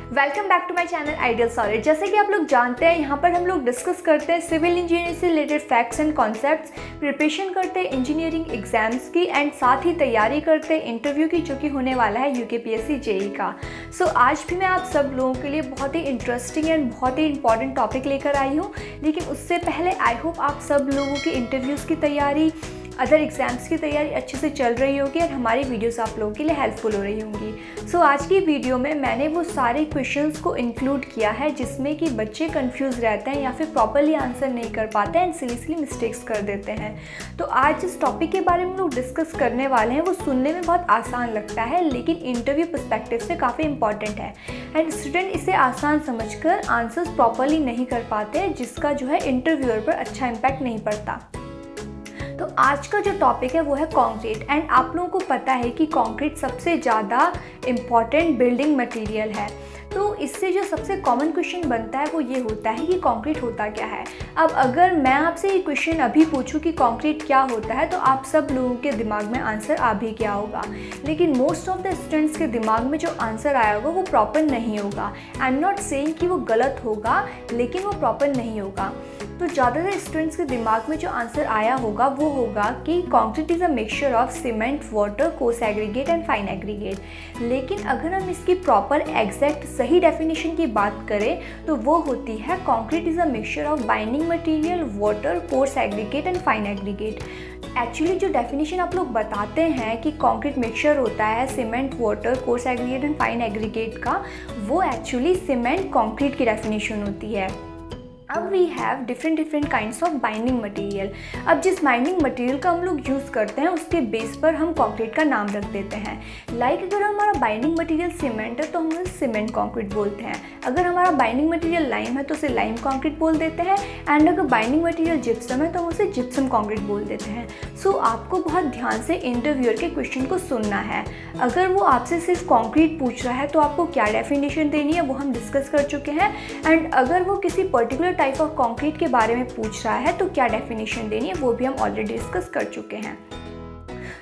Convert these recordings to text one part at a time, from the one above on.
Welcome back to my channel ideal solid. जैसे कि आप लोग जानते हैं, यहाँ पर हम लोग डिस्कस करते हैं सिविल इंजीनियरिंग से related facts and concepts, preparation करते हैं इंजीनियरिंग एग्जाम्स की एंड साथ ही तैयारी करते हैं इंटरव्यू की जो कि होने वाला है यूकेपीएससी जेई का। सो आज भी मैं आप सब लोगों के लिए बहुत ही इंटरेस्टिंग एंड बहुत ही इंपॉर्टेंट टॉपिक लेकर आई हूँ। लेकिन उससे पहले आई होप आप सब लोगों की इंटरव्यूज़ की तैयारी, अदर एग्ज़ाम्स की तैयारी अच्छे से चल रही होगी और हमारी वीडियोस आप लोगों के लिए हेल्पफुल हो रही होंगी। सो आज की वीडियो में मैंने वो सारे क्वेश्चंस को इंक्लूड किया है जिसमें कि बच्चे कंफ्यूज रहते हैं या फिर प्रॉपरली आंसर नहीं कर पाते हैं एंड सीरियसली मिस्टेक्स कर देते हैं। तो आज जिस टॉपिक के बारे में लोग डिस्कस करने वाले हैं वो सुनने में बहुत आसान लगता है, लेकिन इंटरव्यू पर्सपेक्टिव से काफ़ी इंपॉर्टेंट है एंड स्टूडेंट इसे आसान समझकर आंसर्स प्रॉपरली नहीं कर पाते, जिसका जो है इंटरव्यूअर पर अच्छा इम्पैक्ट नहीं पड़ता। तो आज का जो टॉपिक है वो है कंक्रीट एंड आप लोगों को पता है कि कंक्रीट सबसे ज़्यादा इम्पॉर्टेंट बिल्डिंग मटेरियल है। तो इससे जो सबसे कॉमन क्वेश्चन बनता है वो ये होता है कि कंक्रीट होता क्या है। अब अगर मैं आपसे ये क्वेश्चन अभी पूछूं कि कंक्रीट क्या होता है तो आप सब लोगों के दिमाग में आंसर आ भी क्या होगा, लेकिन मोस्ट ऑफ द स्टूडेंट्स के दिमाग में जो आंसर आया होगा वो प्रॉपर नहीं होगा। आई एम नॉट सेइंग कि वो गलत होगा, लेकिन वो प्रॉपर नहीं होगा। तो ज़्यादातर स्टूडेंट्स के दिमाग में जो आंसर आया होगा वो होगा कि concrete is a mixture of cement, water, coarse aggregate and fine aggregate. लेकिन अगर हम इसकी प्रॉपर एग्जैक्ट सही डेफिनेशन की बात करें तो वो होती है concrete is a mixture of binding material, water, coarse aggregate and fine aggregate. Actually जो डेफिनेशन आप लोग बताते हैं कि कंक्रीट मिक्सचर होता है cement, water, coarse aggregate and fine aggregate का, वो एक्चुअली सीमेंट कंक्रीट की डेफिनेशन होती है। अब we have different kinds of binding material. अब जिस बाइंडिंग मटेरियल का हम लोग यूज़ करते हैं उसके बेस पर हम कंक्रीट का नाम रख देते हैं। लाइक अगर हमारा बाइंडिंग मटेरियल सीमेंट है तो हम उसे सीमेंट कंक्रीट बोलते हैं। अगर हमारा बाइंडिंग मटेरियल लाइम है तो उसे लाइम कंक्रीट बोल देते हैं एंड अगर बाइंडिंग मटेरियल जिप्सम है तो हम उसे जिप्सम कंक्रीट बोल देते हैं। सो आपको बहुत ध्यान से इंटरव्यूअर के क्वेश्चन को सुनना है। अगर वो आपसे सिर्फ कंक्रीट पूछ रहा है तो आपको क्या डेफिनेशन देनी है वो हम डिस्कस कर चुके हैं, एंड अगर वो किसी पर्टिकुलर टाइप ऑफ कंक्रीट के बारे में पूछ रहा है तो क्या डेफिनेशन देनी है वो भी हम ऑलरेडी डिस्कस कर चुके हैं।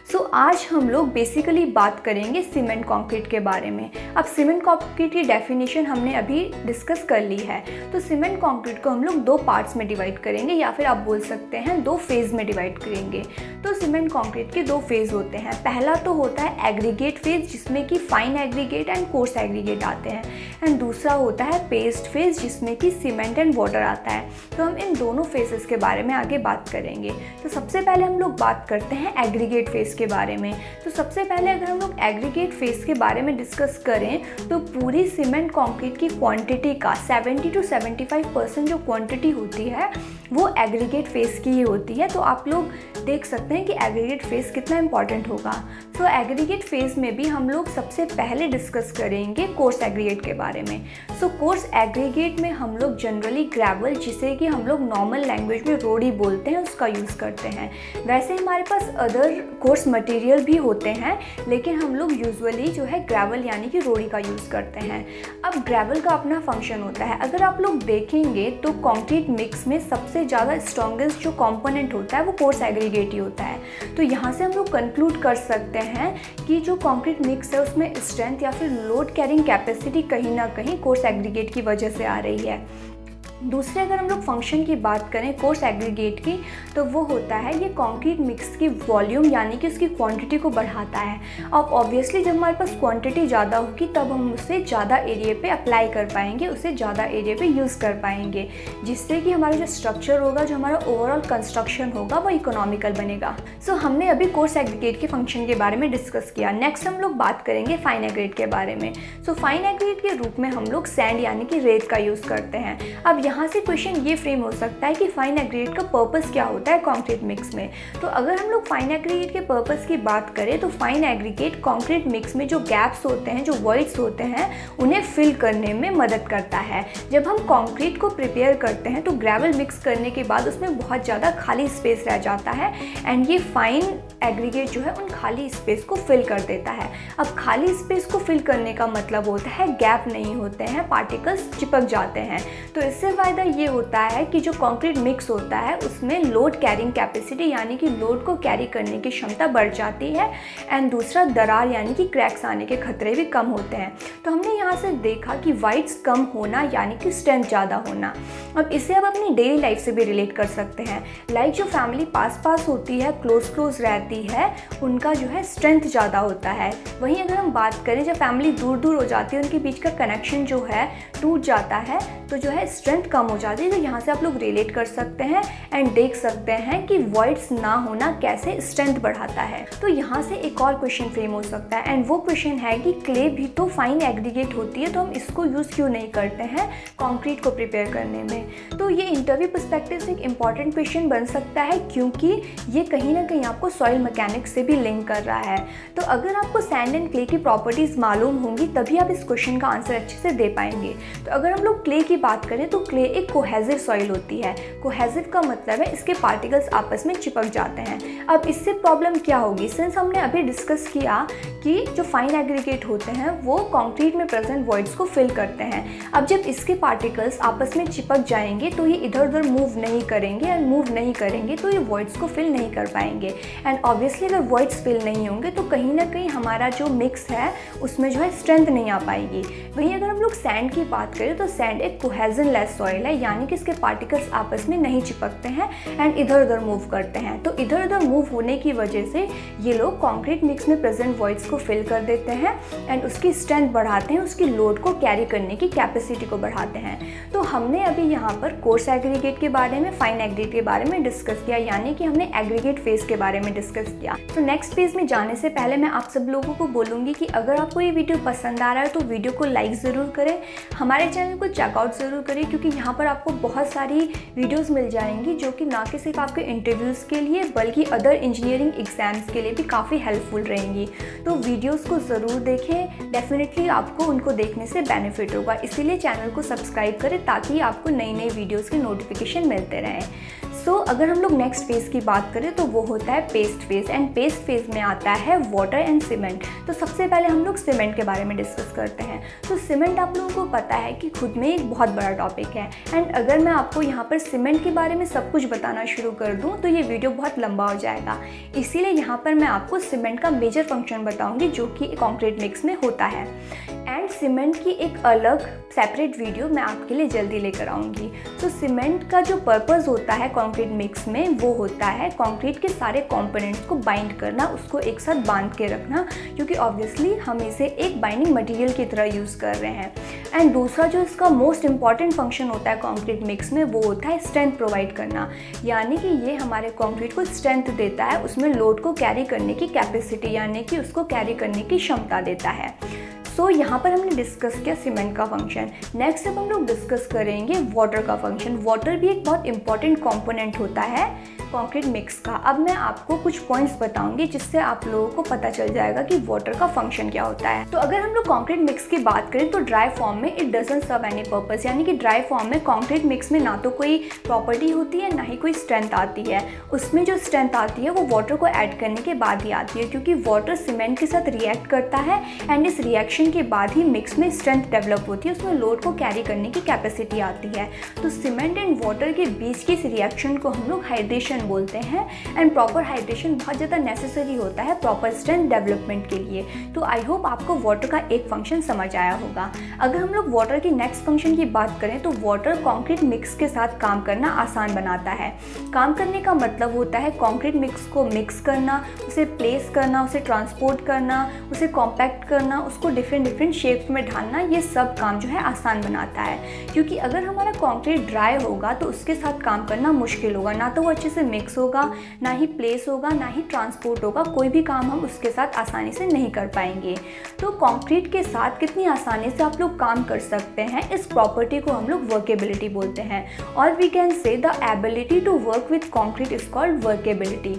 सो आज हम लोग बेसिकली बात करेंगे सीमेंट कंक्रीट के बारे में। अब सीमेंट कंक्रीट की डेफिनेशन हमने अभी डिस्कस कर ली है। तो सीमेंट कंक्रीट को हम लोग दो पार्ट्स में डिवाइड करेंगे या फिर आप बोल सकते हैं दो फेज़ में डिवाइड करेंगे। तो सीमेंट कंक्रीट के दो फेज़ होते हैं। पहला तो होता है एग्रीगेट फेज़ जिसमें कि fine aggregate and coarse aggregate आते हैं, एंड दूसरा होता है पेस्ट फेज़ जिसमें कि सीमेंट एंड वाटर आता है। तो हम इन दोनों फेजेस के बारे में आगे बात करेंगे। तो सबसे पहले हम लोग बात करते हैं एग्रीगेट फेज़ के बारे में। तो सबसे पहले अगर हम लोग एग्रीगेट फेज़ के बारे में डिस्कस करें तो पूरी सीमेंट कंक्रीट की क्वांटिटी का 70 to 75% जो क्वांटिटी होती है वो एग्रीगेट फेज़ की ही होती है। तो आप लोग देख सकते हैं कि एग्रीगेट फेज़ कितना इंपॉर्टेंट होगा। तो एग्रीगेट फेज़ में भी हम लोग सबसे पहले डिस्कस करेंगे कोर्स एग्रीगेट के बारे में। सो कोर्स एग्रीगेट में हम लोग जनरली ग्रेवल, जिसे कि हम लोग नॉर्मल लैंग्वेज में रोड़ी बोलते हैं, उसका यूज़ करते हैं। वैसे हमारे पास अदर कोर्स मटेरियल भी होते हैं, लेकिन हम लोग यूजुअली जो है ग्रेवल यानी कि रोड़ी का यूज़ करते हैं। अब ग्रेवल का अपना फंक्शन होता है। अगर आप लोग देखेंगे तो कंक्रीट मिक्स में सबसे ज़्यादा स्ट्रॉन्गेस्ट जो कंपोनेंट होता है वो कोर्स एग्रीगेट ही होता है। तो यहाँ से हम लोग कंक्लूड कर सकते हैं कि जो कंक्रीट मिक्स है उसमें स्ट्रेंथ या फिर लोड कैरिंग कैपेसिटी कहीं ना कहीं कोर्स एग्रीगेट की वजह से आ रही है। दूसरे अगर हम लोग फंक्शन की बात करें कोर्स एग्रीगेट की, तो वो होता है ये कंक्रीट मिक्स की वॉल्यूम यानी कि उसकी क्वांटिटी को बढ़ाता है। अब ऑब्वियसली जब हमारे पास क्वांटिटी ज़्यादा होगी तब हम उसे ज़्यादा एरिया पे अप्लाई कर पाएंगे, उसे ज़्यादा एरिया पे यूज़ कर पाएंगे, जिससे कि हमारा जो स्ट्रक्चर होगा, जो हमारा ओवरऑल कंस्ट्रक्शन होगा वो इकोनॉमिकल बनेगा। सो हमने अभी कोर्स एग्रीगेट के फंक्शन के बारे में डिस्कस किया। नेक्स्ट हम लोग बात करेंगे फाइन एग्रीगेट के बारे में। सो फाइन एग्रीगेट के रूप में हम लोग सैंड यानी कि रेत का यूज़ करते हैं। अब यहाँ से क्वेश्चन ये फ्रेम हो सकता है कि फाइन एग्रीगेट का पर्पस क्या होता है कंक्रीट मिक्स में। तो अगर हम लोग फाइन एग्रीगेट के पर्पस की बात करें तो फाइन एग्रीगेट कंक्रीट मिक्स में जो गैप्स होते हैं, जो वॉइड्स होते हैं, उन्हें फिल करने में मदद करता है। जब हम कंक्रीट को प्रिपेयर करते हैं तो ग्रेवल मिक्स करने के बाद उसमें बहुत ज़्यादा खाली स्पेस रह जाता है एंड ये फाइन एग्रीगेट जो है उन खाली स्पेस को फिल कर देता है। अब खाली स्पेस को फिल करने का मतलब होता है गैप नहीं होते हैं, पार्टिकल्स चिपक जाते हैं। तो इससे फ़ायदा ये होता है कि जो कंक्रीट मिक्स होता है उसमें लोड कैरिंग कैपेसिटी यानी कि लोड को कैरी करने की क्षमता बढ़ जाती है। एंड दूसरा, दरार यानी कि क्रैक्स आने के खतरे भी कम होते हैं। तो हमने यहाँ से देखा कि वाइड्स कम होना यानी कि स्ट्रेंथ ज़्यादा होना। अब इसे आप अपनी डेली लाइफ से भी रिलेट कर सकते हैं। लाइक जो फैमिली पास पास होती है, क्लोज रहती है, उनका जो है स्ट्रेंथ ज़्यादा होता है। वहीं अगर हम बात करें जब फैमिली दूर दूर हो जाती है, उनके बीच का कनेक्शन जो है टूट जाता है, तो जो है स्ट्रेंथ कम हो जाती है। तो यहाँ से आप लोग रिलेट कर सकते हैं एंड देख सकते हैं कि वॉइड्स ना होना कैसे स्ट्रेंथ बढ़ाता है। तो यहाँ से एक और क्वेश्चन फ्रेम हो सकता है एंड वो क्वेश्चन है कि क्ले भी तो फाइन एग्रीगेट होती है, तो हम इसको यूज़ क्यों नहीं करते हैं कंक्रीट को प्रिपेयर करने में। तो ये इंटरव्यू पर्सपेक्टिव से एक इंपॉर्टेंट क्वेश्चन बन सकता है, क्योंकि ये कहीं ना कहीं आपको सॉइल मैकेनिक्स से भी लिंक कर रहा है। तो अगर आपको सैंड एंड क्ले की प्रॉपर्टीज़ मालूम होंगी तभी आप इस क्वेश्चन का आंसर अच्छे से दे पाएंगे। तो अगर हम लोग क्ले की बात करें तो क्ले एक कोहेसिव सॉइल होती है। कोहेसिव का मतलब है इसके पार्टिकल्स आपस में चिपक जाते हैं। अब इससे प्रॉब्लम क्या होगी, सिंस हमने अभी डिस्कस किया कि जो फाइन एग्रीगेट होते हैं वो कंक्रीट में प्रेजेंट वॉइड्स को फिल करते हैं। अब जब इसके पार्टिकल्स आपस में चिपक जाएंगे तो ये इधर उधर मूव नहीं करेंगे, एंड मूव नहीं करेंगे तो ये वॉइड्स को फिल नहीं कर पाएंगे। एंड ऑब्वियसली अगर वॉइड्स फिल नहीं होंगे तो कहीं ना कहीं हमारा जो मिक्स है उसमें जो है स्ट्रेंथ नहीं आ पाएगी। वहीं अगर हम लोग सैंड की बात करें तो सैंड एक कोहेजन लेस सॉइल है, यानी कि इसके पार्टिकल्स आपस में नहीं चिपकते हैं एंड इधर उधर मूव करते हैं। तो इधर उधर मूव होने की वजह से ये लोग कंक्रीट मिक्स में प्रेजेंट वॉइड्स को फिल कर देते हैं एंड उसकी स्ट्रेंथ बढ़ाते हैं, उसकी लोड को कैरी करने की कैपेसिटी को बढ़ाते हैं। तो हमने अभी यहाँ पर कोर्स एग्रीगेट के बारे में, फाइन एग्रीगेट के बारे में डिस्कस किया, यानी कि हमने एग्रीगेट फेज के बारे में डिस्कस किया। तो नेक्स्ट फेज में जाने से पहले मैं आप सब लोगों को बोलूँगी कि अगर आपको ये वीडियो पसंद आ रहा है तो वीडियो को लाइक ज़रूर करें, हमारे चैनल को चेकआउट ज़रूर करें, क्योंकि यहाँ पर आपको बहुत सारी वीडियोज़ मिल जाएंगी जो कि ना कि सिर्फ आपके इंटरव्यूज़ के लिए बल्कि अदर इंजीनियरिंग एग्जाम्स के लिए भी काफ़ी हेल्पफुल रहेंगी। तो वीडियोज़ को ज़रूर देखें, डेफिनेटली आपको उनको देखने से बेनिफिट होगा। इसीलिए चैनल को सब्सक्राइब करें ताकि आपको नई नई वीडियोज़ के नोटिफिकेशन मिलते रहें। सो अगर हम लोग नेक्स्ट फेज़ की बात करें तो वो होता है paste phase, and paste phase में आता है वाटर एंड सीमेंट। तो सबसे पहले हम लोग सीमेंट के बारे में डिस्कस करते हैं। तो सीमेंट आप लोगों को पता है कि खुद में एक बहुत बड़ा टॉपिक है, एंड अगर मैं आपको यहाँ पर सीमेंट के बारे में सब कुछ बताना शुरू कर दूँ तो ये वीडियो बहुत लंबा हो जाएगा। इसीलिए यहाँ पर मैं आपको सीमेंट का मेजर फंक्शन बताऊँगी जो कि कंक्रीट मिक्स में होता है। एंड सीमेंट की एक अलग सेपरेट वीडियो मैं आपके लिए जल्दी लेकर आऊँगी। तो सीमेंट का जो पर्पस होता है कंक्रीट मिक्स में वो होता है कंक्रीट के सारे कंपोनेंट्स को बाइंड करना, उसको एक साथ बांध के रखना, क्योंकि ऑब्वियसली हम इसे एक बाइंडिंग मटेरियल की तरह यूज़ कर रहे हैं। एंड दूसरा जो इसका मोस्ट इंपॉर्टेंट फंक्शन होता है कंक्रीट मिक्स में वो होता है स्ट्रेंथ प्रोवाइड करना, यानी कि ये हमारे कंक्रीट को स्ट्रेंथ देता है, उसमें लोड को कैरी करने की कैपेसिटी यानी कि उसको कैरी करने की क्षमता देता है। सो यहाँ पर हमने डिस्कस किया सीमेंट का फंक्शन। नेक्स्ट अब हम लोग डिस्कस करेंगे वाटर का फंक्शन। वाटर भी एक बहुत इंपॉर्टेंट कंपोनेंट होता है कंक्रीट मिक्स का। अब मैं आपको कुछ पॉइंट्स बताऊंगी जिससे आप लोगों को पता चल जाएगा कि वाटर का फंक्शन क्या होता है। तो अगर हम लोग कंक्रीट मिक्स की बात करें तो ड्राई फॉर्म में it doesn't serve any purpose, यानी कि ड्राई फॉर्म में कंक्रीट मिक्स में ना तो कोई प्रॉपर्टी होती है ना ही कोई स्ट्रेंथ आती है। उसमें जो स्ट्रेंथ आती है वो वाटर को ऐड करने के बाद ही आती है, क्योंकि वाटर सीमेंट के साथ रिएक्ट करता है एंड इस रिएक्शन के बाद ही मिक्स में स्ट्रेंथ डेवलप होती है, उसमें लोड को कैरी करने की कैपेसिटी आती है। तो सीमेंट एंड वाटर के बीच की इस रिएक्शन को हम लोग हाइड्रेशन बोलते हैं, एंड प्रॉपर हाइड्रेशन बहुत ज़्यादा नेसेसरी होता है प्रॉपर स्ट्रेंथ डेवलपमेंट के लिए। तो आई होप आपको वाटर का एक फंक्शन समझ आया होगा। अगर हम लोग वाटर की नेक्स्ट फंक्शन की बात करें तो वाटर कंक्रीट मिक्स के साथ काम करना आसान बनाता है। काम करने का मतलब होता है कंक्रीट मिक्स को मिक्स करना, उसे प्लेस करना, उसे ट्रांसपोर्ट करना, उसे कॉम्पैक्ट करना, उसको डिफरेंट शेप्स में ढालना, ये सब काम जो है आसान बनाता है। क्योंकि अगर हमारा कंक्रीट ड्राई होगा तो उसके साथ काम करना मुश्किल होगा, ना तो वो अच्छे से मिक्स होगा, ना ही प्लेस होगा, ना ही ट्रांसपोर्ट होगा, कोई भी काम हम उसके साथ आसानी से नहीं कर पाएंगे। तो कंक्रीट के साथ कितनी आसानी से आप लोग काम कर सकते हैं, इस प्रॉपर्टी को हम लोग वर्केबिलिटी बोलते हैं, और we can say the ability to work with concrete is called workability.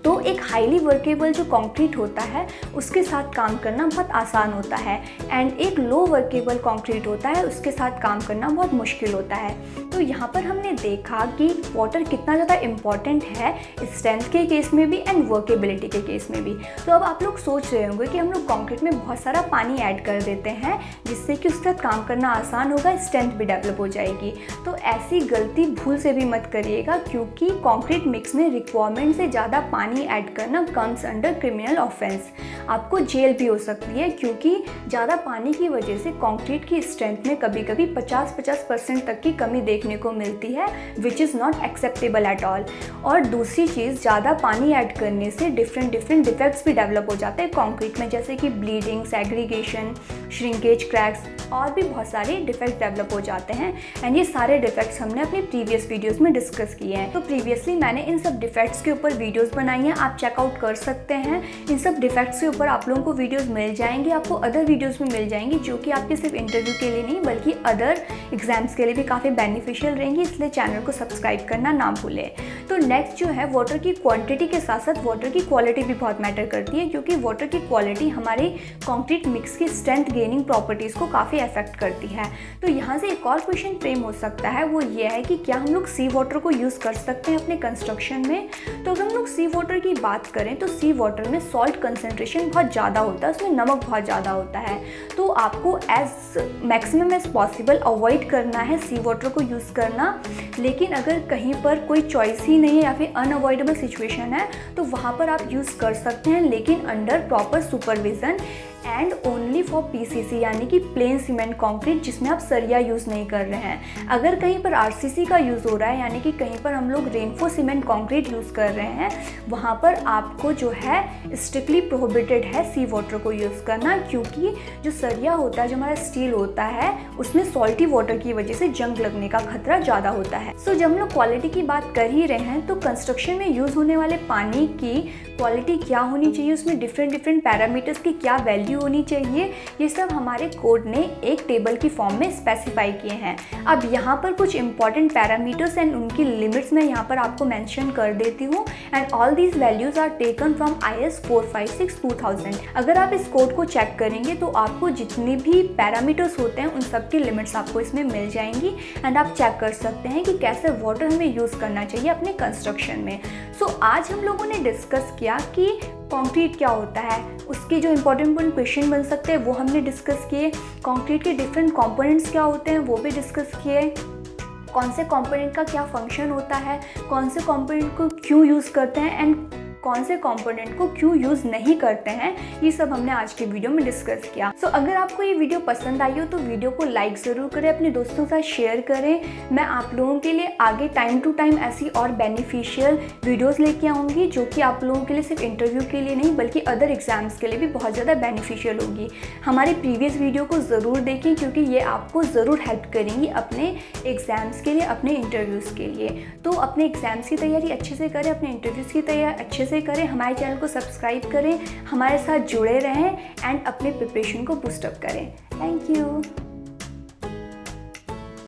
तो एक हाईली वर्केबल जो कंक्रीट होता है उसके साथ काम करना बहुत आसान होता है, एंड एक लो वर्केबल कंक्रीट होता है उसके साथ काम करना बहुत मुश्किल होता है। तो यहाँ पर हमने देखा कि वाटर कितना ज़्यादा इम्पॉर्टेंट है स्ट्रेंथ के केस में भी एंड वर्केबिलिटी के केस में भी। तो अब आप लोग सोच रहे होंगे कि हम लोग कंक्रीट में बहुत सारा पानी ऐड कर देते हैं जिससे कि उसके साथ काम करना आसान होगा, स्ट्रेंथ भी डेवलप हो जाएगी। तो ऐसी गलती भूल से भी मत करिएगा, क्योंकि कंक्रीट मिक्स में रिक्वायरमेंट से ज़्यादा पानी ऐड करना कम्स अंडर क्रिमिनल ऑफेंस। आपको जेल भी हो सकती है, क्योंकि ज़्यादा पानी की वजह से कंक्रीट की स्ट्रेंथ में कभी कभी 50% तक की कमी देखने को मिलती है, which is not acceptable at all. और दूसरी चीज़, ज़्यादा पानी ऐड करने से डिफरेंट डिफेक्ट्स भी डेवलप हो जाते हैं कंक्रीट में, जैसे कि ब्लीडिंग, सेग्रीगेशन, श्रिंकेज, क्रैक्स और भी बहुत सारे डिफेक्ट डेवलप हो जाते हैं। एंड ये सारे डिफेक्ट्स हमने अपनी प्रीवियस वीडियोस में डिस्कस किए हैं। तो प्रीवियसली मैंने इन सब डिफेक्ट्स के ऊपर वीडियोस बनाई हैं, आप चेकआउट कर सकते हैं। इन सब डिफेक्ट्स के ऊपर आप लोगों को वीडियोस मिल जाएंगी, आपको अदर वीडियोस में मिल जाएंगी जो कि आपके सिर्फ इंटरव्यू के लिए नहीं बल्कि अदर एग्जाम्स के लिए भी काफ़ी बेनिफिशियल रहेंगी, इसलिए चैनल को सब्सक्राइब करना ना भूलें। तो नेक्स्ट जो है, वाटर की क्वांटिटी के साथ साथ वाटर की क्वालिटी भी बहुत मैटर करती है, क्योंकि वाटर की क्वालिटी हमारे कंक्रीट मिक्स की स्ट्रेंथ गेनिंग प्रॉपर्टीज़ को काफ़ी अफेक्ट करती है। तो यहाँ से एक और क्वेश्चन फ्रेम हो सकता है, वो ये है कि क्या हम लोग सी वाटर को यूज़ कर सकते हैं अपने कंस्ट्रक्शन में। तो अगर हम लोग सी वाटर की बात करें तो सी वाटर में सॉल्ट कंसनट्रेशन बहुत ज़्यादा होता है, उसमें नमक बहुत ज़्यादा होता है। तो आपको as maximum as possible avoid करना है सी वाटर को यूज़ करना। लेकिन अगर कहीं पर कोई चॉइस ही नहीं है या फिर अनअवॉइडेबल सिचुएशन है तो वहाँ पर आप यूज़ कर सकते हैं, लेकिन under proper supervision and only for PCC, यानी कि प्लेन सीमेंट कंक्रीट जिसमें आप सरिया यूज़ नहीं कर रहे हैं। अगर कहीं पर आरसीसी का यूज़ हो रहा है, यानी कि कहीं पर हम लोग रेनफोर्स सीमेंट कंक्रीट यूज़ कर रहे हैं, वहाँ पर आपको जो है स्ट्रिक्टली प्रोहिबिटेड है सी वाटर को यूज़ करना, क्योंकि जो सरिया होता है, जो हमारा स्टील होता है, उसमें सॉल्टी वाटर की वजह से जंग लगने का खतरा ज़्यादा होता है। सो जब हम लोग क्वालिटी की बात कर ही रहे हैं तो कंस्ट्रक्शन में यूज़ होने वाले पानी की क्वालिटी क्या होनी चाहिए, उसमें डिफरेंट पैरामीटर्स की क्या वैल्यू होनी चाहिए, ये सब हमारे कोड ने एक टेबल की फॉर्म में स्पेसिफाई किए हैं। अब यहाँ पर कुछ इंपॉर्टेंट पैरामीटर्स एंड उनकी लिमिट्स मैं यहाँ पर आपको मेंशन कर देती हूँ, and all these values are taken from IS 456-2000। अगर आप इस कोड को चेक करेंगे तो आपको जितने भी पैरामीटर्स होते हैं उन सब की लिमिट्स आपको इसमें मिल जाएंगी, एंड आप चेक कर सकते हैं कि कैसे वाटर हमें यूज़ करना चाहिए अपने कंस्ट्रक्शन में। सो आज हम लोगों ने डिस्कस किया कि कंक्रीट क्या होता है, उसके जो इंपॉर्टेंट क्वेश्चन बन सकते हैं वो हमने डिस्कस किए, कंक्रीट के डिफरेंट कंपोनेंट्स क्या होते हैं वो भी डिस्कस किए, कौन से कंपोनेंट का क्या फंक्शन होता है, कौन से कंपोनेंट को क्यों यूज़ करते हैं एंड कौन से कंपोनेंट को क्यों यूज़ नहीं करते हैं, ये सब हमने आज के वीडियो में डिस्कस किया। सो अगर आपको ये वीडियो पसंद आई हो तो वीडियो को लाइक ज़रूर करें, अपने दोस्तों के साथ शेयर करें। मैं आप लोगों के लिए आगे टाइम टू टाइम ऐसी और बेनिफिशियल वीडियोस लेके आऊँगी जो कि आप लोगों के लिए सिर्फ इंटरव्यू के लिए नहीं बल्कि अदर एग्जाम्स के लिए भी बहुत ज़्यादा बेनिफिशियल होगी। हमारे प्रीवियस वीडियो को ज़रूर देखें, क्योंकि ये आपको ज़रूर हेल्प करेंगी अपने एग्ज़ाम्स के लिए, अपने इंटरव्यूज़ के लिए। तो अपने एग्ज़ाम्स की तैयारी अच्छे से करें, अपने इंटरव्यूज़ की तैयारी अच्छे से करें, हमारे चैनल को सब्सक्राइब करें, हमारे साथ जुड़े रहें एंड अपने प्रिपरेशन को बूस्टअप करें। Thank you.